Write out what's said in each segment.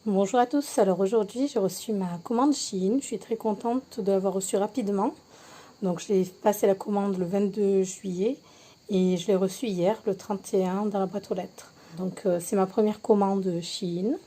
Bonjour à tous, alors aujourd'hui j'ai reçu ma commande Shein, je suis très contente de l'avoir reçue rapidement. Donc je l'ai passé la commande le 22 juillet et je l'ai reçue hier le 31 dans la boîte aux lettres. Donc c'est ma première commande Shein.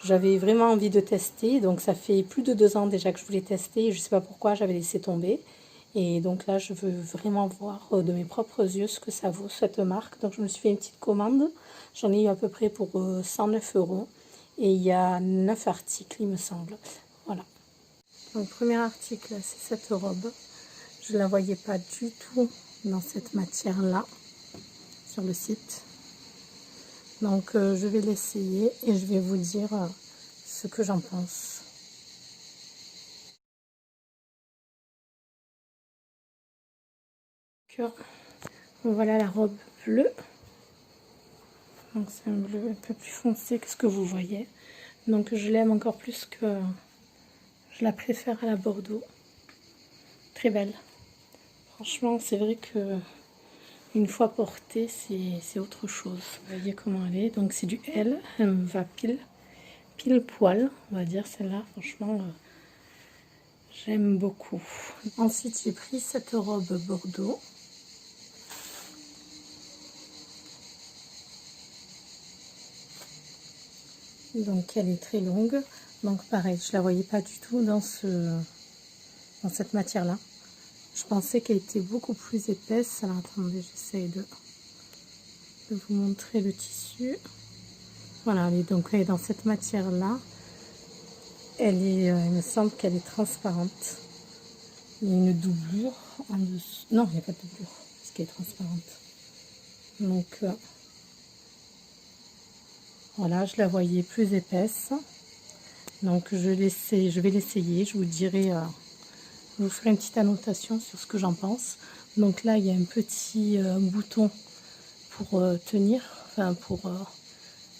J'avais vraiment envie de tester, donc ça fait plus de 2 ans déjà que je voulais tester et je ne sais pas pourquoi j'avais laissé tomber. Et donc là je veux vraiment voir de mes propres yeux ce que ça vaut cette marque. Donc je me suis fait une petite commande, j'en ai eu à peu près pour 109 euros. Et il y a 9 articles, il me semble. Voilà. Donc, premier article, c'est cette robe. Je ne la voyais pas du tout dans cette matière-là, sur le site. Donc, je vais l'essayer et je vais vous dire ce que j'en pense. Voilà la robe bleue. Donc, c'est un bleu un peu plus foncé que ce que vous voyez. Donc, je l'aime encore plus que... Je la préfère à la Bordeaux. Très belle. Franchement, c'est vrai que une fois portée, c'est autre chose. Vous voyez comment elle est. Donc c'est du L. Elle me va pile poil, on va dire celle-là. Franchement, j'aime beaucoup. Ensuite, j'ai pris cette robe Bordeaux. Donc elle est très longue. Donc pareil, je la voyais pas du tout dans cette matière-là. Je pensais qu'elle était beaucoup plus épaisse. Alors attendez, j'essaye de vous montrer le tissu. Voilà, elle est donc dans cette matière-là. Elle est, il me semble qu'elle est transparente. Il y a une doublure en dessous. Non, il n'y a pas de doublure, parce qu'elle est transparente. Donc, voilà, je la voyais plus épaisse. Donc, je vais l'essayer. Je vous dirai, je vous ferai une petite annotation sur ce que j'en pense. Donc là, il y a un petit bouton pour tenir, enfin, pour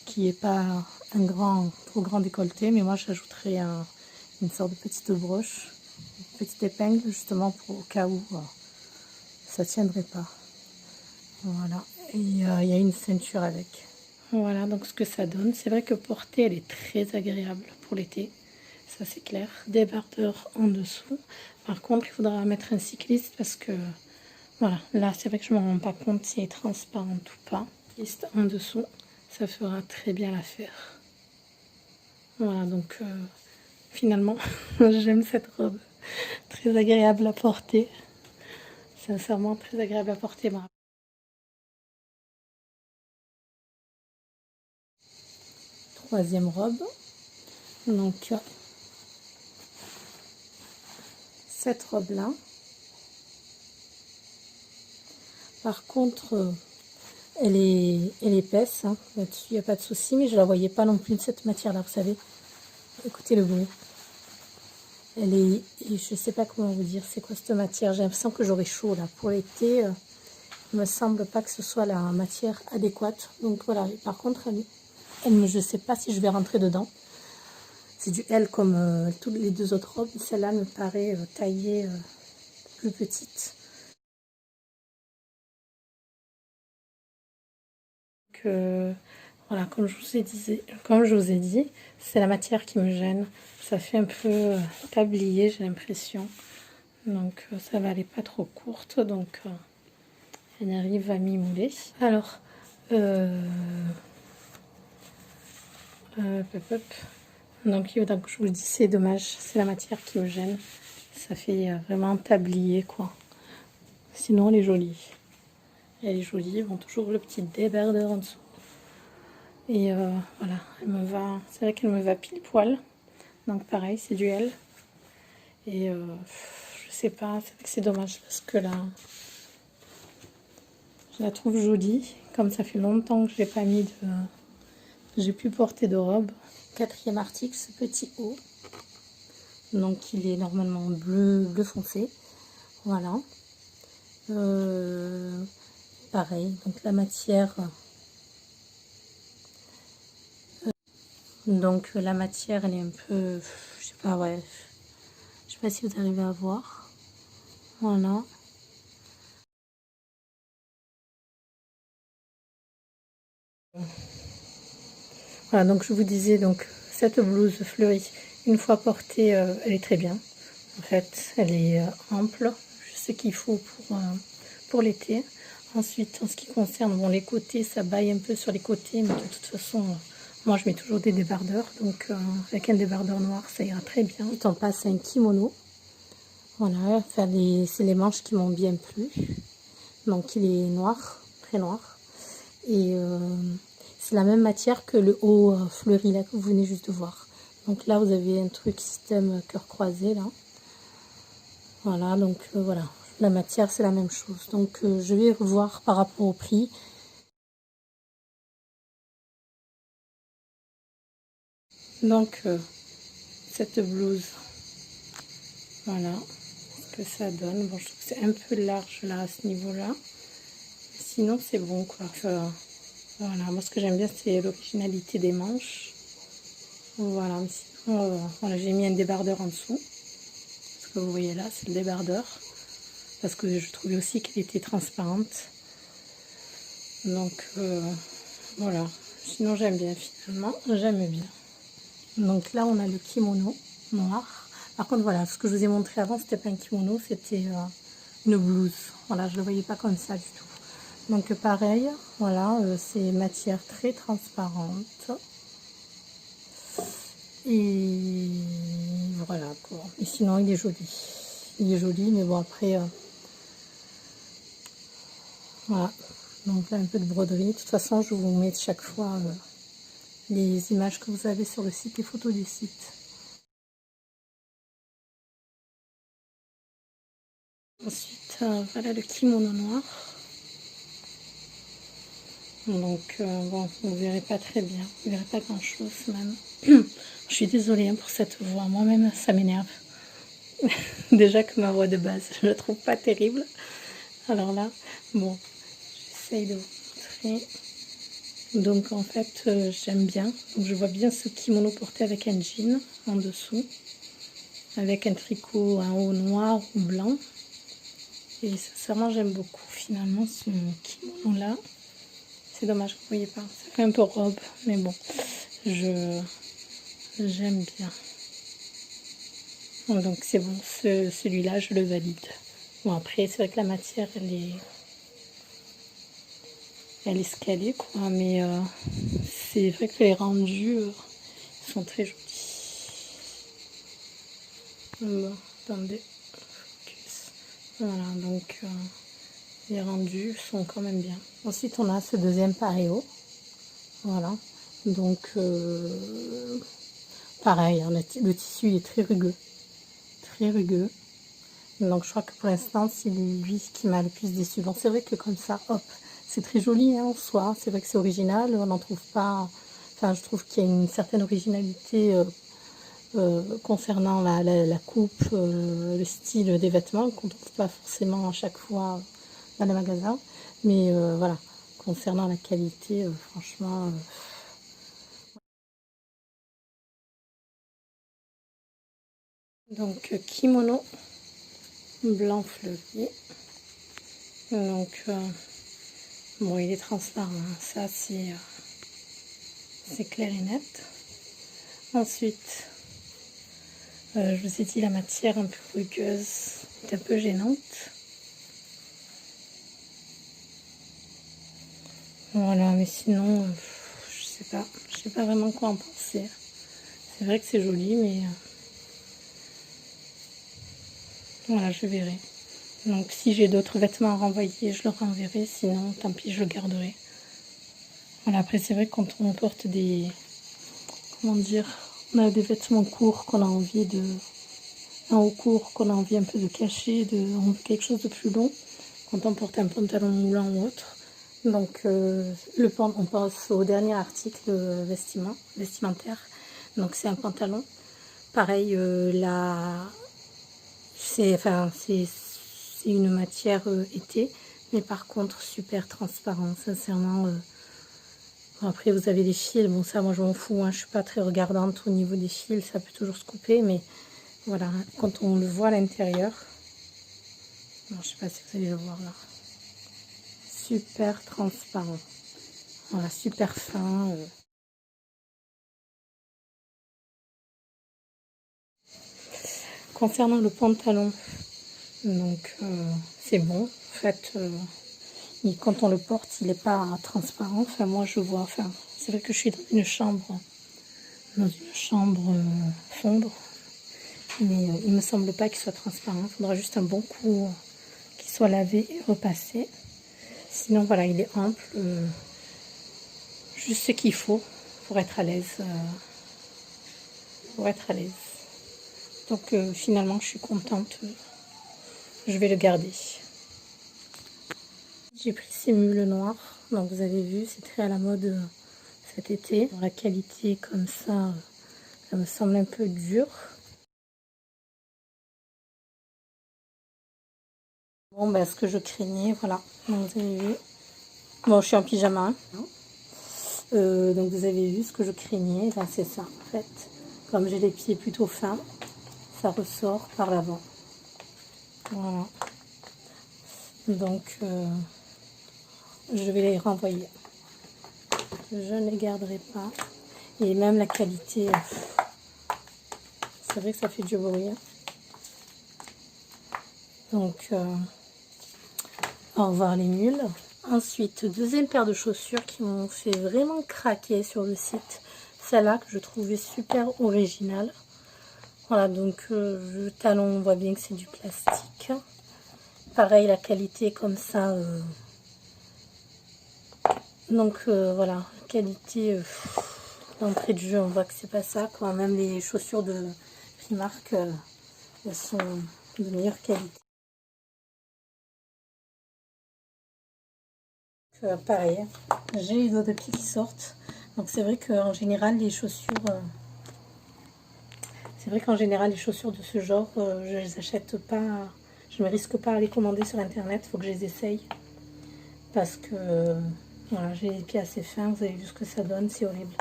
qu'il n'y ait pas un trop grand décolleté. Mais moi, j'ajouterai une sorte de petite broche, une petite épingle, justement, pour au cas où ça ne tiendrait pas. Voilà, et il y a une ceinture avec. Voilà donc ce que ça donne. C'est vrai que porter, elle est très agréable pour l'été, ça c'est clair. Débardeur en dessous. Par contre, il faudra mettre un cycliste parce que, voilà, là c'est vrai que je ne me rends pas compte si elle est transparente ou pas. Cycliste en dessous, ça fera très bien l'affaire. Voilà, donc finalement, j'aime cette robe. Très agréable à porter. Sincèrement, très agréable à porter. Troisième robe. Donc, cette robe-là. Par contre, elle est épaisse. Hein. Là-dessus, il n'y a pas de souci. Mais je ne la voyais pas non plus de cette matière-là, vous savez. Écoutez le bruit. Elle est... Je ne sais pas comment vous dire. C'est quoi cette matière? J'ai l'impression que j'aurai chaud, là. Pour l'été, il ne me semble pas que ce soit la matière adéquate. Donc, voilà. Par contre, je ne sais pas si je vais rentrer dedans. C'est du L comme toutes les deux autres robes. Celle-là me paraît taillée plus petite. Voilà, comme je vous ai dit, c'est la matière qui me gêne. Ça fait un peu tablier, j'ai l'impression. Donc ça va aller pas trop courte, donc elle arrive à m'y Alors, hop, hop. Donc je vous dis, c'est dommage, c'est la matière qui me gêne. Ça fait vraiment tablier, quoi. Sinon, elle est jolie. Elle est jolie, bon, toujours le petit débardeur en dessous. Et voilà, elle me va, c'est vrai qu'elle me va pile poil. Donc pareil, c'est du L. Et je sais pas, c'est vrai que c'est dommage parce que là, je la trouve jolie. Comme ça fait longtemps que je n'ai pas mis de... J'ai pu porter de robe. Quatrième article, ce petit haut. Donc il est normalement bleu foncé. Voilà. Pareil, donc la matière... Donc la matière, elle est un peu... Je sais pas, ouais. Je sais pas si vous arrivez à voir. Voilà. Voilà, donc je vous disais, donc cette blouse fleurie, une fois portée, elle est très bien. En fait, elle est ample, ce qu'il faut pour l'été. Ensuite, en ce qui concerne bon, les côtés, ça baille un peu sur les côtés, mais de toute façon, moi je mets toujours des débardeurs, donc avec un débardeur noir, ça ira très bien. Ensuite, on passe à un kimono. Voilà, enfin, c'est les manches qui m'ont bien plu. Donc il est noir, très noir. Et c'est la même matière que le haut fleuri là que vous venez juste de voir. Donc là, vous avez un truc système cœur croisé là. Voilà, donc voilà. La matière, c'est la même chose. Donc, je vais revoir par rapport au prix. Donc, cette blouse, voilà ce que ça donne. Bon, je trouve que c'est un peu large là, à ce niveau-là. Sinon, c'est bon, quoi. Enfin, voilà, moi, ce que j'aime bien, c'est l'originalité des manches. Voilà, sinon, voilà, j'ai mis un débardeur en dessous. Ce que vous voyez là, c'est le débardeur. Parce que je trouvais aussi qu'elle était transparente. Donc, voilà. Sinon, j'aime bien, finalement. J'aime bien. Donc là, on a le kimono noir. Par contre, voilà, ce que je vous ai montré avant, c'était pas un kimono, c'était une blouse. Voilà, je ne le voyais pas comme ça du tout. Donc pareil, voilà, c'est matière très transparente. Et voilà, quoi. Et sinon, il est joli. Il est joli, mais bon, après, voilà. Donc là, un peu de broderie. De toute façon, je vous mets chaque fois les images que vous avez sur le site, les photos du site. Ensuite, voilà le kimono noir. Donc, bon, vous ne verrez pas très bien. Vous ne verrez pas grand-chose même. Je suis désolée hein, pour cette voix. Moi-même, ça m'énerve. Déjà que ma voix de base, je ne la trouve pas terrible. Alors là, bon, j'essaye de vous montrer. Donc, en fait, j'aime bien. Donc, je vois bien ce kimono porté avec un jean en dessous. Avec un tricot, un haut noir ou blanc. Et sincèrement, j'aime beaucoup finalement ce kimono-là. C'est dommage que vous ne voyez pas. Ça fait un peu robe, mais bon, j'aime bien. Donc c'est bon, celui-là, je le valide. Bon, après, c'est vrai que la matière, elle est ce qu'elle est, quoi. Mais c'est vrai que les rendus sont très jolis. Bon, attendez. Focus. Voilà, donc les rendus sont quand même bien. Ensuite, on a ce deuxième paréo. Voilà. Donc, pareil, hein, le tissu est très rugueux. Très rugueux. Donc, je crois que pour l'instant, c'est lui qui m'a le plus déçu. Bon, c'est vrai que comme ça, hop, c'est très joli hein, en soi. C'est vrai que c'est original. On n'en trouve pas. Enfin, je trouve qu'il y a une certaine originalité concernant la coupe, le style des vêtements qu'on ne trouve pas forcément à chaque fois dans les magasins. Mais voilà, concernant la qualité, franchement. Donc, kimono blanc fleuri. Donc, bon, il est transparent. Hein. Ça, c'est clair et net. Ensuite, je vous ai dit la matière un peu rugueuse, est un peu gênante. Voilà, mais sinon, je sais pas vraiment quoi en penser. C'est vrai que c'est joli, mais voilà, je verrai. Donc, si j'ai d'autres vêtements à renvoyer, je le renverrai. Sinon, tant pis, je le garderai. Voilà, après, c'est vrai que quand on porte des... Comment dire? On a des vêtements courts qu'on a envie de... Un haut court qu'on a envie un peu de cacher, on veut quelque chose de plus long. Quand on porte un pantalon moulant ou autre. Donc, on passe au dernier article vestimentaire. Donc, c'est un pantalon. Pareil, c'est une matière été, mais par contre, super transparent. Sincèrement, bon, après, vous avez des fils. Bon, ça, moi, je m'en fous. Hein, je suis pas très regardante au niveau des fils. Ça peut toujours se couper, mais voilà, quand on le voit à l'intérieur, je ne sais pas si vous allez le voir là. Super transparent. Voilà, super fin. concernant le pantalon, donc c'est bon. En fait, quand on le porte, il n'est pas transparent. Enfin, moi, je vois. Enfin, c'est vrai que je suis dans une chambre fondre, mais il me semble pas qu'il soit transparent. Il faudra juste un bon coup qu'il soit lavé et repassé. Sinon, voilà, il est ample, juste ce qu'il faut pour être à l'aise. Donc finalement, je suis contente. Je vais le garder. J'ai pris ces mules noires. Donc vous avez vu, c'est très à la mode cet été. La qualité comme ça, ça me semble un peu dur. Bon, ben ce que je craignais, voilà. Donc vous avez vu. Bon, je suis en pyjama. Hein. Donc vous avez vu ce que je craignais. Ben, c'est ça en fait. Comme j'ai les pieds plutôt fins, ça ressort par l'avant. Voilà. Donc je vais les renvoyer. Je ne les garderai pas. Et même la qualité, c'est vrai que ça fait du bruit. Donc, au revoir les mules. Ensuite, deuxième paire de chaussures qui m'ont fait vraiment craquer sur le site. Celle-là que je trouvais super originale. Voilà, donc le talon, on voit bien que c'est du plastique. Pareil, la qualité comme ça. Donc voilà, qualité d'entrée de jeu, on voit que c'est pas ça. Quoi. Même les chaussures de Primark, elles sont de meilleure qualité. Pareil, j'ai les doigts de pied qui sortent. Donc c'est vrai qu'en général, les chaussures... de ce genre, je les achète pas... Je ne me risque pas à les commander sur internet, il faut que je les essaye. Parce que voilà, j'ai les pieds assez fins, vous avez vu ce que ça donne, c'est horrible.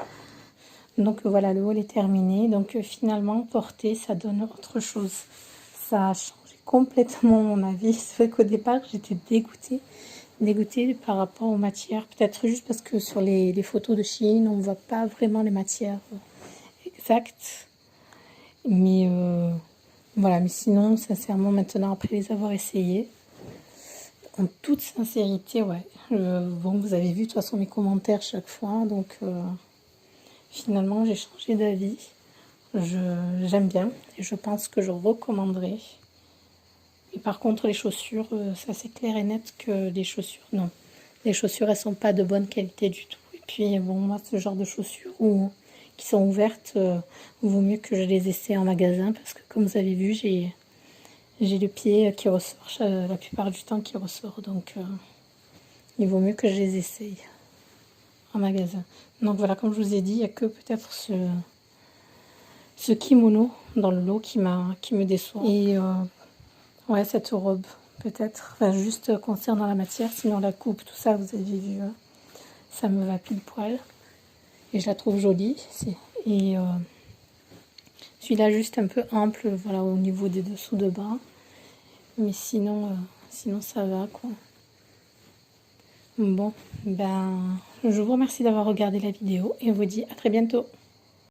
Donc voilà, le haul est terminé. Donc finalement, porter, ça donne autre chose. Ça a changé complètement mon avis. C'est vrai qu'au départ, j'étais dégoûtée par rapport aux matières. Peut-être juste parce que sur les photos de Shein, on ne voit pas vraiment les matières exactes. Mais voilà, mais sinon, sincèrement, maintenant, après les avoir essayés, en toute sincérité, ouais. Bon, vous avez vu de toute façon mes commentaires chaque fois, donc finalement, j'ai changé d'avis. J'aime bien et je pense que je recommanderais. Et par contre, les chaussures, ça c'est clair et net que les chaussures, non. Les chaussures, elles sont pas de bonne qualité du tout. Et puis, bon, moi, ce genre de chaussures qui sont ouvertes, vaut mieux que je les essaie en magasin parce que, comme vous avez vu, j'ai le pied qui ressort, la plupart du temps qui ressort. Donc, il vaut mieux que je les essaye en magasin. Donc voilà, comme je vous ai dit, il n'y a que peut-être ce kimono dans le lot qui me déçoit. Et ouais, cette robe, peut-être. Enfin, juste concernant la matière, sinon la coupe, tout ça, vous avez vu, ça me va pile poil. Et je la trouve jolie. Et celui-là, juste un peu ample, voilà, au niveau des dessous de bras. Mais sinon, sinon ça va, quoi. Bon, ben, je vous remercie d'avoir regardé la vidéo et on vous dit à très bientôt.